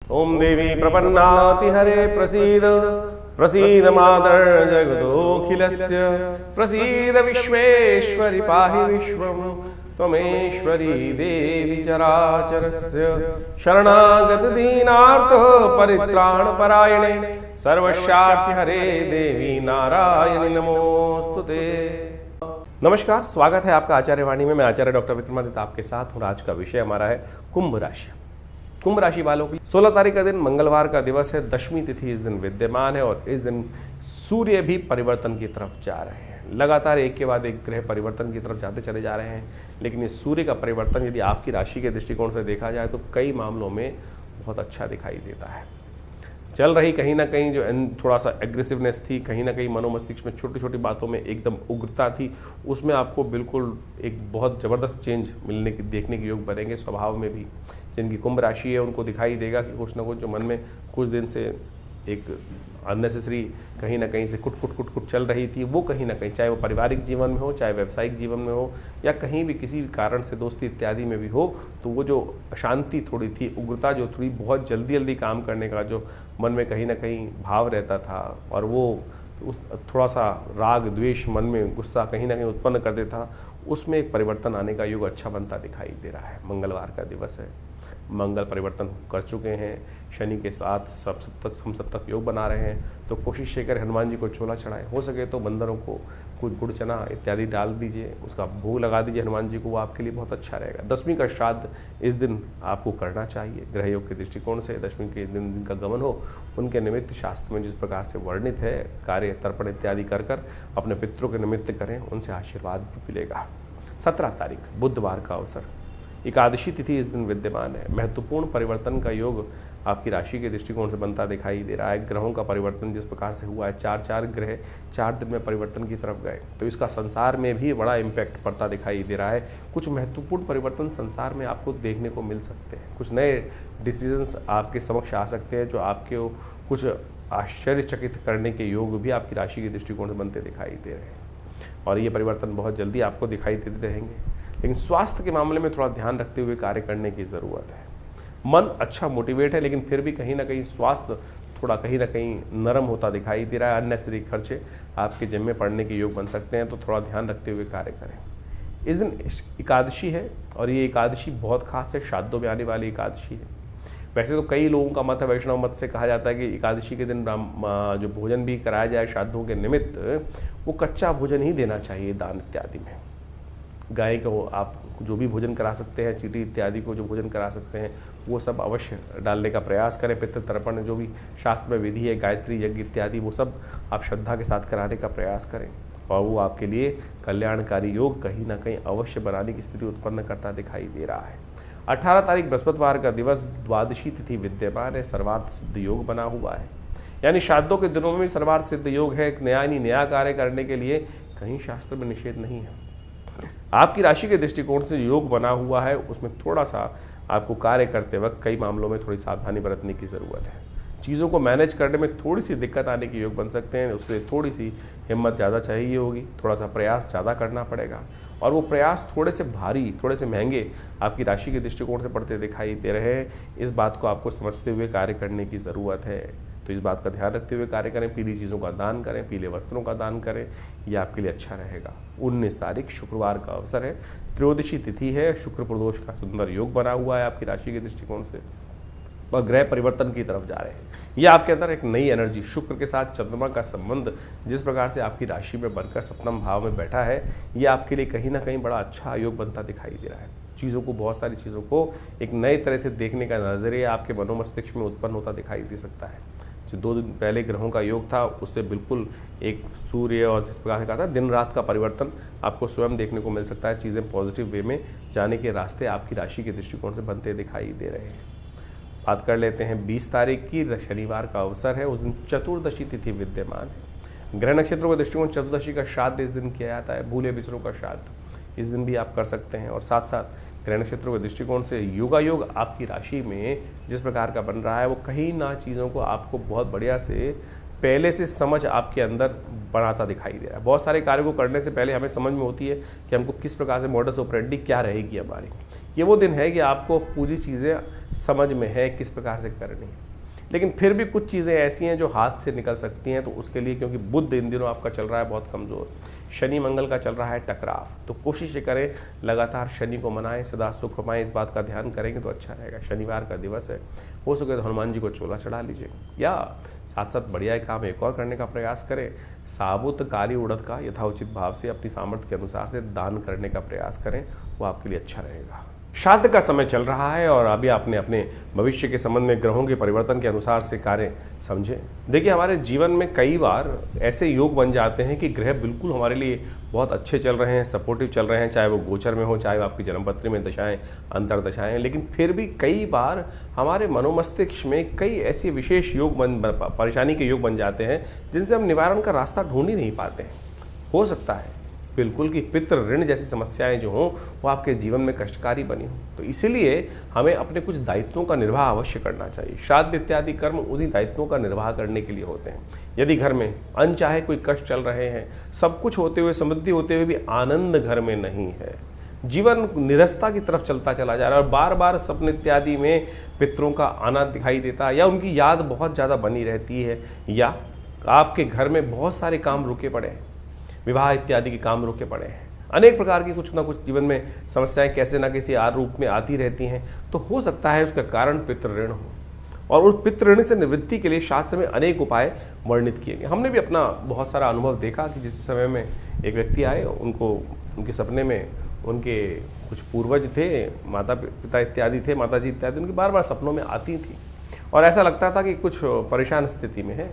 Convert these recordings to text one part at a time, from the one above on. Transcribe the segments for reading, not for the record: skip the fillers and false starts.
ओम देवी प्रपन्नाति हरे प्रसीद प्रसीद मातर जगदोऽखिलस्य प्रसीद विश्वेश्वरि पाहि विश्वं त्वमेश्वरी देवी चराचरस्य शरणागत दीनार्थ परित्राण परायणे सर्वस्यार्थ हरे देवी नारायणी नमोस्तुते। नमस्कार, स्वागत है आपका आचार्य वाणी में। मैं आचार्य डॉक्टर विक्रमादित्य आपके साथ हूँ। आज का विषय हमारा है कुंभ राशि। कुंभ राशि वालों के लिए 16 तारीख का दिन मंगलवार का दिवस है। दशमी तिथि इस दिन विद्यमान है और इस दिन सूर्य भी परिवर्तन की तरफ जा रहे हैं। लगातार एक के बाद एक ग्रह परिवर्तन की तरफ जाते चले जा रहे हैं, लेकिन इस सूर्य का परिवर्तन यदि आपकी राशि के दृष्टिकोण से देखा जाए तो कई मामलों में बहुत अच्छा दिखाई देता है। चल रही कहीं ना कहीं जो थोड़ा सा एग्रेसिवनेस थी, कहीं ना कहीं मनोमस्तिष्क में छोटी छोटी बातों में एकदम उग्रता थी, उसमें आपको बिल्कुल एक बहुत ज़बरदस्त चेंज मिलने की देखने के योग बनेंगे। स्वभाव में भी जिनकी कुंभ राशि है उनको दिखाई देगा कि कुछ ना कुछ जो मन में कुछ दिन से एक अननेसेसरी कहीं ना कहीं से कुट चल रही थी, वो कहीं ना कहीं, चाहे वो पारिवारिक जीवन में हो, चाहे व्यावसायिक जीवन में हो, या कहीं भी किसी भी कारण से दोस्ती इत्यादि में भी हो, तो वो जो अशांति थोड़ी थी, उग्रता जो थोड़ी, बहुत जल्दी काम करने का जो मन में कहीं ना कहीं भाव रहता था, और वो उस थोड़ा सा राग द्वेष मन में, गुस्सा कहीं ना कहीं उत्पन्न कर देता था, उसमें एक परिवर्तन आने का योग अच्छा बनता दिखाई दे रहा है। मंगलवार का दिवस है, मंगल परिवर्तन कर चुके हैं, शनि के साथ हम सप्तक योग बना रहे हैं, तो कोशिश ये करें हनुमान जी को छोला चढ़ाएं। हो सके तो बंदरों को कुछ गुड़ चना इत्यादि डाल दीजिए, उसका भोग लगा दीजिए हनुमान जी को, वो आपके लिए बहुत अच्छा रहेगा। दशमी का श्राद्ध इस दिन आपको करना चाहिए। ग्रह योग के दृष्टिकोण से दशमी के दिन जिनका गमन हो उनके निमित्त शास्त्र में जिस प्रकार से वर्णित है, कार्य तर्पण इत्यादि कर अपने पितरों के निमित्त करें, उनसे आशीर्वाद भी मिलेगा। 17 तारीख बुधवार का अवसर, एकादशी तिथि इस दिन विद्यमान है। महत्वपूर्ण परिवर्तन का योग आपकी राशि के दृष्टिकोण से बनता दिखाई दे रहा है। ग्रहों का परिवर्तन जिस प्रकार से हुआ है, 4 ग्रह 4 दिन में परिवर्तन की तरफ गए, तो इसका संसार में भी बड़ा इम्पैक्ट पड़ता दिखाई दे रहा है। कुछ महत्वपूर्ण परिवर्तन संसार में आपको देखने को मिल सकते हैं। कुछ नए डिसीजंस आपके समक्ष आ सकते हैं जो आपके कुछ आश्चर्यचकित करने के योग भी आपकी राशि के दृष्टिकोण से बनते दिखाई दे रहे हैं, और ये परिवर्तन बहुत जल्दी आपको दिखाई देते रहेंगे। लेकिन स्वास्थ्य के मामले में थोड़ा ध्यान रखते हुए कार्य करने की ज़रूरत है। मन अच्छा मोटिवेट है, लेकिन फिर भी कहीं ना कहीं स्वास्थ्य थोड़ा कहीं ना कहीं नरम होता दिखाई दे रहा है। अननेसेसरी खर्चे आपके जिम्मे पड़ने के योग बन सकते हैं, तो थोड़ा ध्यान रखते हुए कार्य करें। इस दिन एकादशी है, और ये एकादशी बहुत खास है, श्राद्धों में आने वाली एकादशी है। वैसे तो कई लोगों का मत है, वैष्णव मत से कहा जाता है कि एकादशी के दिन जो भोजन भी कराया जाए श्राद्धों के निमित्त, वो कच्चा भोजन ही देना चाहिए दान इत्यादि में। गाय को आप जो भी भोजन करा सकते हैं, चींटी इत्यादि को जो भोजन करा सकते हैं, वो सब अवश्य डालने का प्रयास करें। पितृ तर्पण जो भी शास्त्र में विधि है, गायत्री यज्ञ इत्यादि, वो सब आप श्रद्धा के साथ कराने का प्रयास करें, और वो आपके लिए कल्याणकारी योग कहीं ना कहीं अवश्य बनाने की स्थिति उत्पन्न करता दिखाई दे रहा है। 18 तारीख बृहस्पतिवार का दिवस, द्वादशी तिथि विद्यमान है, सर्वार्थ सिद्ध योग बना हुआ है। यानी श्राद्धों के दिनों में भी सर्वार्थ सिद्ध योग है। एक नया कार्य करने के लिए कहीं शास्त्र में निषेध नहीं है। आपकी राशि के दृष्टिकोण से योग बना हुआ है, उसमें थोड़ा सा आपको कार्य करते वक्त कई मामलों में थोड़ी सावधानी बरतने की ज़रूरत है। चीज़ों को मैनेज करने में थोड़ी सी दिक्कत आने के योग बन सकते हैं, उससे थोड़ी सी हिम्मत ज़्यादा चाहिए होगी, थोड़ा सा प्रयास ज़्यादा करना पड़ेगा, और वो प्रयास थोड़े से भारी, थोड़े से महंगे आपकी राशि के दृष्टिकोण से पड़ते दिखाई दे रहे हैं। इस बात को आपको समझते हुए कार्य करने की ज़रूरत है, तो इस बात का ध्यान रखते हुए कार्य करें। पीली चीज़ों का दान करें, पीले वस्त्रों का दान करें, यह आपके लिए अच्छा रहेगा। 19 तारीख शुक्रवार का अवसर है, त्रयोदशी तिथि है, शुक्र प्रदोष का सुंदर योग बना हुआ है आपकी राशि के दृष्टिकोण से, और ग्रह परिवर्तन की तरफ जा रहे हैं। यह आपके अंदर एक नई एनर्जी, शुक्र के साथ चंद्रमा का संबंध जिस प्रकार से आपकी राशि में बनकर सप्तम भाव में बैठा है, यह आपके लिए कहीं ना कहीं बड़ा अच्छा योग बनता दिखाई दे रहा है। चीज़ों को, बहुत सारी चीज़ों को एक नए तरह से देखने का नजरिया आपके मनोमस्तिष्क में उत्पन्न होता दिखाई दे सकता है। जो 2 दिन पहले ग्रहों का योग था, उससे बिल्कुल एक सूर्य और जिस प्रकार से कहा था दिन रात का परिवर्तन आपको स्वयं देखने को मिल सकता है। चीज़ें पॉजिटिव वे में जाने के रास्ते आपकी राशि के दृष्टिकोण से बनते दिखाई दे रहे हैं। बात कर लेते हैं 20 तारीख की, शनिवार का अवसर है, उस दिन चतुर्दशी तिथि विद्यमान है। ग्रह नक्षत्रों के दृष्टिकोण चतुर्दशी का श्राद्ध इस दिन किया जाता है, भूले बिसरों का श्राद्ध इस दिन भी आप कर सकते हैं। और साथ साथ ग्रह नक्षत्रों के दृष्टिकोण से योगायोग आपकी राशि में जिस प्रकार का बन रहा है, वो कहीं ना चीज़ों को आपको बहुत बढ़िया से पहले से समझ आपके अंदर बनाता दिखाई दे रहा है। बहुत सारे कार्यों को करने से पहले हमें समझ में होती है कि हमको किस प्रकार से मॉडस ऑपरेंडी क्या रहेगी हमारी। ये वो दिन है कि आपको पूरी चीज़ें समझ में है किस प्रकार से करनी है। लेकिन फिर भी कुछ चीज़ें ऐसी हैं जो हाथ से निकल सकती हैं, तो उसके लिए क्योंकि बुध इन दिनों आपका चल रहा है बहुत कमज़ोर, शनि मंगल का चल रहा है टकराव, तो कोशिश ये करें लगातार शनि को मनाएं, सदा सुख पाएं, इस बात का ध्यान करेंगे तो अच्छा रहेगा। शनिवार का दिवस है, हो सके तो हनुमान जी को चोला चढ़ा लीजिए, या साथ साथ बढ़िया काम एक और करने का प्रयास करें, साबुत काली उड़द का यथाउचित भाव से अपनी सामर्थ्य के अनुसार से दान करने का प्रयास करें, वो आपके लिए अच्छा रहेगा। श्राद्ध का समय चल रहा है और अभी आपने अपने भविष्य के संबंध में ग्रहों के परिवर्तन के अनुसार से कार्य समझे। देखिए, हमारे जीवन में कई बार ऐसे योग बन जाते हैं कि ग्रह बिल्कुल हमारे लिए बहुत अच्छे चल रहे हैं, सपोर्टिव चल रहे हैं, चाहे वो गोचर में हो, चाहे वो आपकी जन्मपत्री में दशाएं अंतर्दशाएं, लेकिन फिर भी कई बार हमारे मनोमस्तिष्क में कई ऐसे विशेष योग परेशानी के योग बन जाते हैं जिनसे हम निवारण का रास्ता ढूंढ ही नहीं पाते हैं। हो सकता है बिल्कुल कि पितृ ऋण जैसी समस्याएं जो हों वो आपके जीवन में कष्टकारी बनी हो, तो इसीलिए हमें अपने कुछ दायित्वों का निर्वाह अवश्य करना चाहिए। श्राद्ध इत्यादि कर्म उन्हीं दायित्वों का निर्वाह करने के लिए होते हैं। यदि घर में अनचाहे कोई कष्ट चल रहे हैं, सब कुछ होते हुए, समृद्धि होते हुए भी आनंद घर में नहीं है, जीवन निरस्ता की तरफ चलता चला जा रहा है और बार बार सपने इत्यादि में पितरों का आना दिखाई देता है, या उनकी याद बहुत ज़्यादा बनी रहती है, या आपके घर में बहुत सारे काम रुके पड़े हैं, विवाह इत्यादि के काम रुके पड़े हैं, अनेक प्रकार की कुछ ना कुछ जीवन में समस्याएं कैसे ना कैसे रूप में आती रहती हैं, तो हो सकता है उसका कारण पितृ ऋण हो। और उस पितृ ऋण से निवृत्ति के लिए शास्त्र में अनेक उपाय वर्णित किए गए। हमने भी अपना बहुत सारा अनुभव देखा कि जिस समय में एक व्यक्ति आए, उनके सपने में उनके कुछ पूर्वज थे, माता पिता इत्यादि थे, माता जी इत्यादि, उनकी बार बार सपनों में आती थी और ऐसा लगता था कि कुछ परेशान स्थिति में है।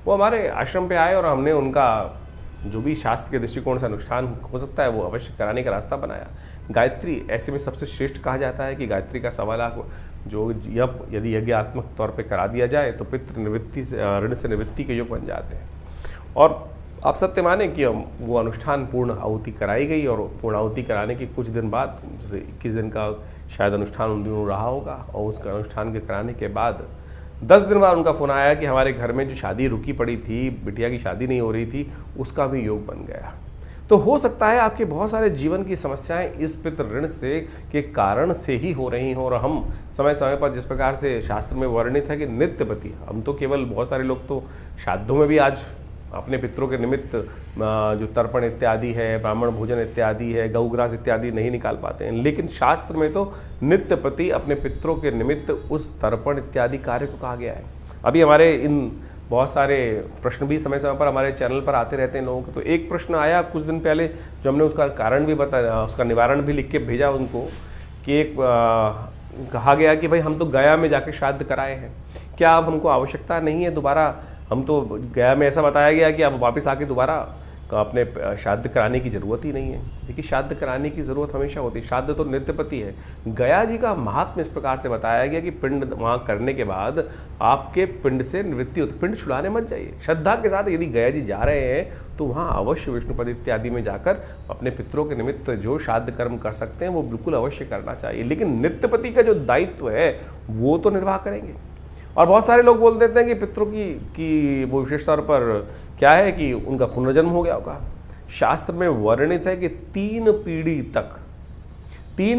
वो हमारे आश्रम पे आए और हमने उनका जो भी शास्त्र के दृष्टिकोण से अनुष्ठान हो सकता है वो अवश्य कराने का रास्ता बनाया। गायत्री ऐसे में सबसे श्रेष्ठ कहा जाता है कि गायत्री का 1.25 लाख जो यप यदि यज्ञात्मक तौर पे करा दिया जाए तो पितृ निवृत्ति से, ऋण से निवृत्ति के योग बन जाते हैं। और आप सत्य माने कि वो अनुष्ठान पूर्ण आहुति कराई गई और पूर्ण आहुति कराने के कुछ दिन बाद, जैसे 21 दिन का शायद अनुष्ठान उन दिनों रहा होगा, और उसका अनुष्ठान के कराने के बाद 10 दिन बाद उनका फ़ोन आया कि हमारे घर में जो शादी रुकी पड़ी थी, बिटिया की शादी नहीं हो रही थी, उसका भी योग बन गया। तो हो सकता है आपके बहुत सारे जीवन की समस्याएं इस पितृ ऋण से के कारण से ही हो रही हों, और हम समय समय पर जिस प्रकार से शास्त्र में वर्णित है कि नित्यपति, हम तो केवल बहुत सारे लोग तो श्राद्धों में भी आज अपने पितरों के निमित्त जो तर्पण इत्यादि है, ब्राह्मण भोजन इत्यादि है, गौग्रास इत्यादि नहीं निकाल पाते हैं, लेकिन शास्त्र में तो नित्यपति अपने पितरों के निमित्त उस तर्पण इत्यादि कार्य को कहा गया है। अभी हमारे इन बहुत सारे प्रश्न भी समय समय पर हमारे चैनल पर आते रहते हैं लोगों को। तो एक प्रश्न आया कुछ दिन पहले जो हमने उसका कारण भी बताया, उसका निवारण भी लिख के भेजा उनको, कि एक कहा गया कि भाई हम तो गया में जाके श्राद्ध कराए हैं, क्या अब हमको आवश्यकता नहीं है दोबारा, हम तो गया में ऐसा बताया गया कि अब वापस आके दोबारा अपने श्राद्ध कराने की ज़रूरत ही नहीं है। देखिए, श्राद्ध कराने की ज़रूरत हमेशा होती है, श्राद्ध तो नित्यपति है। गया जी का महात्म्य इस प्रकार से बताया गया कि पिंड वहाँ करने के बाद आपके पिंड से निवृत्ति होती, पिंड छुड़ाने मत जाइए। श्रद्धा के साथ यदि गया जी जा रहे हैं तो वहाँ अवश्य विष्णुपद इत्यादि में जाकर अपने पितरों के निमित्त जो श्राद्ध कर्म कर सकते हैं वो बिल्कुल अवश्य करना चाहिए, लेकिन नित्यपति का जो दायित्व है वो तो निर्वाह करेंगे। और बहुत सारे लोग बोल देते हैं कि पितरों की वो विशेष तौर पर क्या है कि उनका पुनर्जन्म हो गया होगा। शास्त्र में वर्णित है कि 3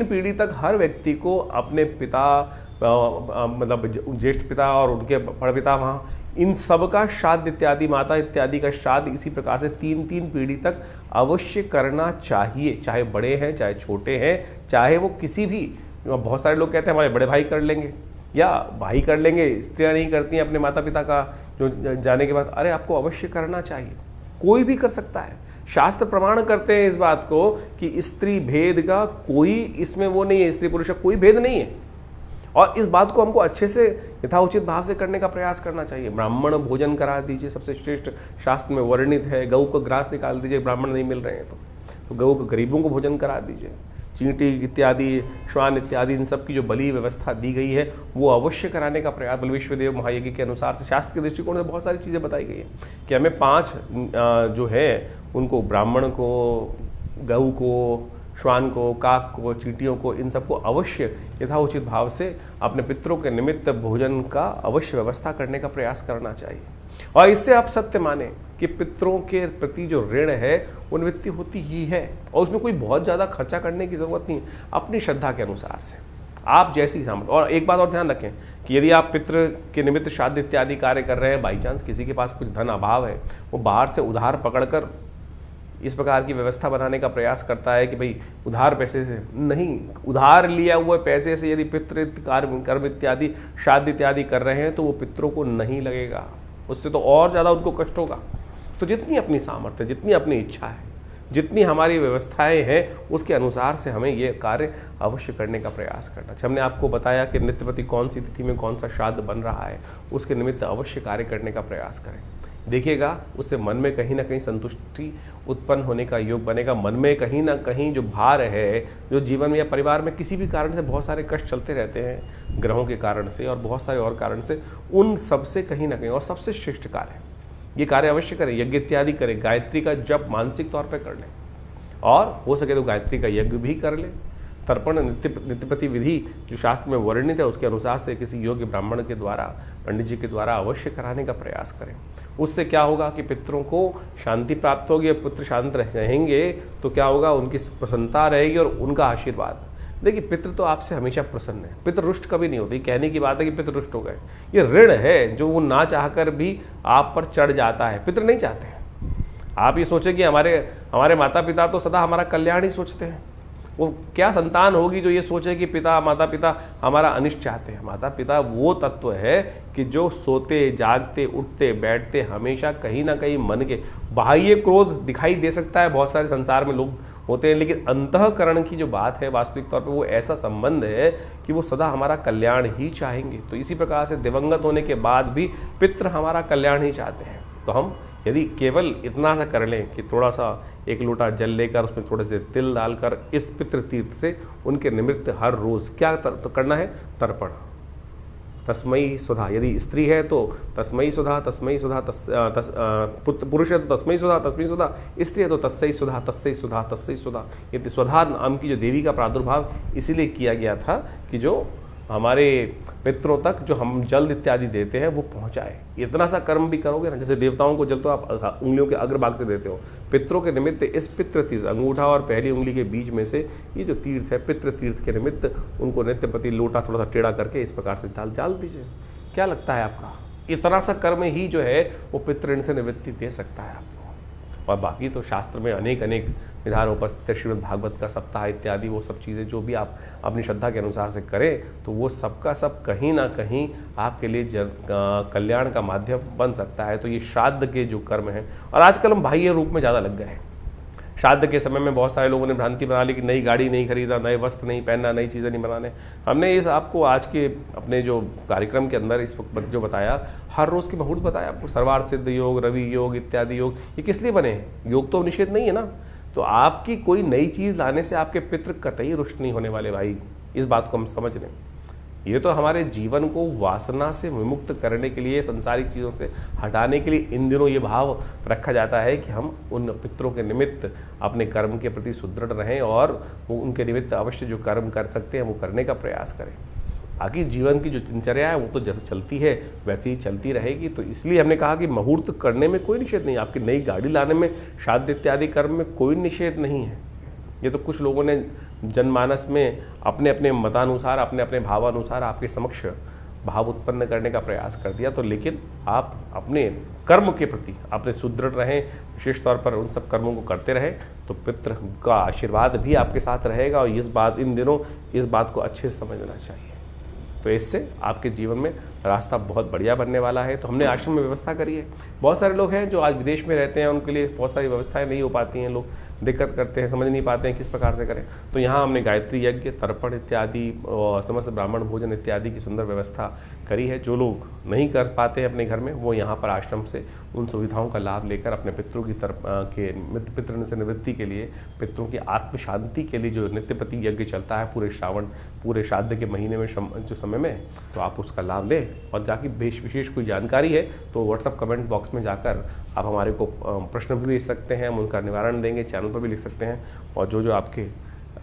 पीढ़ी तक हर व्यक्ति को अपने पिता, मतलब ज्येष्ठ पिता और उनके बड़पिता, वहाँ इन सब का श्राद्ध इत्यादि, माता इत्यादि का श्राद्ध इसी प्रकार से 3 पीढ़ी तक अवश्य करना चाहिए, चाहे बड़े हैं चाहे छोटे हैं, चाहे वो किसी भी, बहुत सारे लोग कहते हैं हमारे बड़े भाई कर लेंगे या भाई कर लेंगे, स्त्रियां नहीं करती हैं अपने माता पिता का जो जाने के बाद। अरे आपको अवश्य करना चाहिए, कोई भी कर सकता है। शास्त्र प्रमाण करते हैं इस बात को कि स्त्री भेद का कोई इसमें वो नहीं है, स्त्री पुरुष का कोई भेद नहीं है, और इस बात को हमको अच्छे से यथाउचित भाव से करने का प्रयास करना चाहिए। ब्राह्मण भोजन करा दीजिए, सबसे श्रेष्ठ शास्त्र में वर्णित है। गऊ को ग्रास निकाल दीजिए, ब्राह्मण नहीं मिल रहे हैं तो गऊ को गरीबों को भोजन करा दीजिए। चींटी इत्यादि, श्वान इत्यादि, इन सब की जो बलि व्यवस्था दी गई है वो अवश्य कराने का प्रयास, बल विश्वदेव महायज्ञ के अनुसार से शास्त्र के दृष्टिकोण से बहुत सारी चीज़ें बताई गई हैं कि हमें 5 जो है उनको, ब्राह्मण को, गऊ को, श्वान को, काक को, चींटियों को, इन सबको अवश्य यथाउचित भाव से अपने पितरों के निमित्त भोजन का अवश्य व्यवस्था करने का प्रयास करना चाहिए। और इससे आप सत्य माने कि पितरों के प्रति जो ऋण है वो निवृत्ति होती ही है, और उसमें कोई बहुत ज़्यादा खर्चा करने की ज़रूरत नहीं, अपनी श्रद्धा के अनुसार से आप जैसी सामर्थ्य। और एक बात और ध्यान रखें कि यदि आप पितृ के निमित्त श्राद्ध इत्यादि कार्य कर रहे हैं, बाई चांस किसी के पास कुछ धन अभाव है, वो बाहर से उधार पकड़कर इस प्रकार की व्यवस्था बनाने का प्रयास करता है कि भाई उधार पैसे से नहीं, उधार लिया हुए पैसे से यदि पितृ कर्म इत्यादि श्राद्ध इत्यादि कर रहे हैं तो वो पितरों को नहीं लगेगा, उससे तो और ज़्यादा उनको कष्ट होगा। तो जितनी अपनी सामर्थ्य, जितनी अपनी इच्छा है, जितनी हमारी व्यवस्थाएं हैं, उसके अनुसार से हमें ये कार्य अवश्य करने का प्रयास करना चाहिए। हमने आपको बताया कि नित्यपति कौन सी तिथि में कौन सा श्राद्ध बन रहा है, उसके निमित्त अवश्य कार्य करने का प्रयास करें। देखिएगा उससे मन में कहीं ना कहीं संतुष्टि उत्पन्न होने का योग बनेगा। मन में कहीं ना कहीं जो भार है, जो जीवन में या परिवार में किसी भी कारण से बहुत सारे कष्ट चलते रहते हैं, ग्रहों के कारण से और बहुत सारे और कारण से, उन सबसे कहीं ना कहीं, और सबसे श्रेष्ठ कार्य ये कार्य अवश्य करें, यज्ञ इत्यादि करें, गायत्री का जप मानसिक तौर पर कर लें, और हो सके तो गायत्री का यज्ञ भी कर लें। तर्पण नित्यपति विधि जो शास्त्र में वर्णित है उसके अनुसार से किसी योग्य ब्राह्मण के द्वारा, पंडित जी के द्वारा अवश्य कराने का प्रयास करें। उससे क्या होगा कि पितरों को शांति प्राप्त होगी, पुत्र शांत रहेंगे तो क्या होगा, उनकी प्रसन्नता रहेगी और उनका आशीर्वाद। देखिए पितृ तो आपसे हमेशा प्रसन्न है, पितृ रुष्ट कभी नहीं होती। कहने की बात है कि पितृ रुष्ट हो गए, ये ऋण है जो वो ना चाहकर भी आप पर चढ़ जाता है। पितृ नहीं चाहते। आप ये सोचें कि हमारे माता पिता तो सदा हमारा कल्याण ही सोचते हैं। वो क्या संतान होगी जो ये सोचे कि माता पिता हमारा अनिष्ट चाहते हैं। माता पिता वो तत्व है कि जो सोते जागते उठते बैठते हमेशा कहीं ना कहीं मन के, बाह्य क्रोध दिखाई दे सकता है, बहुत सारे संसार में लोग होते हैं, लेकिन अंतःकरण की जो बात है वास्तविक तौर पे वो ऐसा संबंध है कि वो सदा हमारा कल्याण ही चाहेंगे। तो इसी प्रकार से दिवंगत होने के बाद भी पितृ हमारा कल्याण ही चाहते हैं। तो हम यदि केवल इतना सा कर लें कि थोड़ा सा एक लोटा जल लेकर उसमें थोड़े से तिल डालकर इस पितृ तीर्थ से उनके निमित्त हर रोज क्या तो करना है, तर्पण, तस्मयी सुधा। यदि स्त्री है तो तस्मयी सुधा, तस्मयी सुधा, पुरुष है तो तस्मयी सुधा, तस्मयी सुधा, स्त्री है तो तस्सई सुधा, तस्सई सुधा, तस्सई सुधा। ये स्वधा नाम की जो देवी का प्रादुर्भाव इसीलिए किया गया था कि जो हमारे पितरों तक जो हम जल इत्यादि देते हैं वो पहुंचाए। इतना सा कर्म भी करोगे ना, जैसे देवताओं को जल तो आप उंगलियों के अग्रभाग से देते हो, पितरों के निमित्त इस पितृ तीर्थ, अंगूठा और पहली उंगली के बीच में से ये जो तीर्थ है पितृ तीर्थ के निमित्त, उनको नित्यपति लोटा थोड़ा सा टेढ़ा करके इस प्रकार से डाल दीजिए। क्या लगता है आपका, इतना सा कर्म ही जो है वो पितृ ऋण से निवृत्ति दे सकता है आपको। और बाकी तो शास्त्र में अनेक विधान उपस्थित, श्रीमद् भागवत का सप्ताह इत्यादि, वो सब चीज़ें जो भी आप अपनी श्रद्धा के अनुसार से करें तो वो सबका सब कहीं ना कहीं आपके लिए कल्याण का माध्यम बन सकता है। तो ये श्राद्ध के जो कर्म हैं, और आजकल हम बाह्य रूप में ज़्यादा लग गए हैं। श्राद्ध के समय में बहुत सारे लोगों ने भ्रांति बना ली कि नई गाड़ी नहीं खरीदा, नए वस्त्र नहीं पहनना, नई चीज़ें नहीं बनाने। हमने इस आपको आज के अपने जो कार्यक्रम के अंदर इस वक्त जो बताया, हर रोज़ के मुहूर्त बताया आपको, सर्वार्थ सिद्ध योग, रवि योग इत्यादि योग, ये किस लिए बने हैं? योग तो निषेध नहीं है ना। तो आपकी कोई नई चीज़ लाने से आपके पितृ कतई रुष्ट नहीं होने वाले भाई, इस बात को हम समझ लें। ये तो हमारे जीवन को वासना से विमुक्त करने के लिए, संसारिक चीज़ों से हटाने के लिए इन दिनों ये भाव रखा जाता है कि हम उन पितरों के निमित्त अपने कर्म के प्रति सुदृढ़ रहें और वो उनके निमित्त अवश्य जो कर्म कर सकते हैं वो करने का प्रयास करें। बाकी जीवन की जो दिनचर्या है वो तो जैसे चलती है वैसे ही चलती रहेगी। तो इसलिए हमने कहा कि मुहूर्त करने में कोई निषेध नहीं, आपकी नई गाड़ी लाने में, श्राद्ध इत्यादि कर्म में कोई निषेध नहीं है। ये तो कुछ लोगों ने जनमानस में अपने अपने मतानुसार, अपने अपने भावानुसार आपके समक्ष भाव उत्पन्न करने का प्रयास कर दिया। तो लेकिन आप अपने कर्म के प्रति अपने सुदृढ़ रहें, विशेष तौर पर उन सब कर्मों को करते रहें, तो पितृ का आशीर्वाद भी आपके साथ रहेगा। और इन दिनों इस बात को अच्छे से समझना चाहिए। तो इससे आपके जीवन में रास्ता बहुत बढ़िया बनने वाला है। तो हमने आश्रम में व्यवस्था करी है। बहुत सारे लोग हैं जो आज विदेश में रहते हैं, उनके लिए बहुत सारी व्यवस्थाएं नहीं हो पाती हैं, लोग दिक्कत करते हैं, समझ नहीं पाते हैं किस प्रकार से करें। तो यहाँ हमने गायत्री यज्ञ, तर्पण इत्यादि और समस्त ब्राह्मण भोजन इत्यादि की सुंदर व्यवस्था करी है। जो लोग नहीं कर पाते हैं अपने घर में, वो यहाँ पर आश्रम से उन सुविधाओं का लाभ लेकर अपने पितरों की पितृ से निवृत्ति के लिए, पितरों की आत्म शांति के लिए जो नित्यपति यज्ञ चलता है पूरे श्राद्ध के महीने में जो समय में, तो आप उसका लाभ लें। और जाके विशेष कोई जानकारी है तो व्हाट्सअप कमेंट बॉक्स में जाकर आप हमारे को प्रश्न भी भेज सकते हैं, हम उनका निवारण देंगे, चैनल पर भी लिख सकते हैं। और जो आपके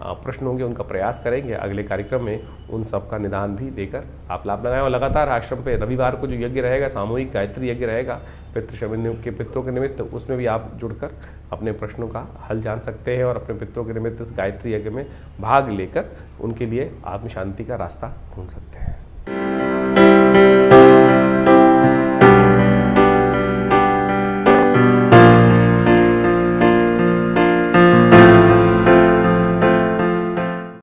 प्रश्न होंगे उनका प्रयास करेंगे अगले कार्यक्रम में उन सब का निदान भी देकर आप लाभ लगाएं। और लगातार आश्रम पे रविवार को जो यज्ञ रहेगा, सामूहिक गायत्री यज्ञ रहेगा पितरों के निमित्त, उसमें भी आप जुड़कर अपने प्रश्नों का हल जान सकते हैं और अपने पितरों के निमित्त इस गायत्री यज्ञ में भाग लेकर उनके लिए आत्म शांति का रास्ता ढूंढ सकते हैं।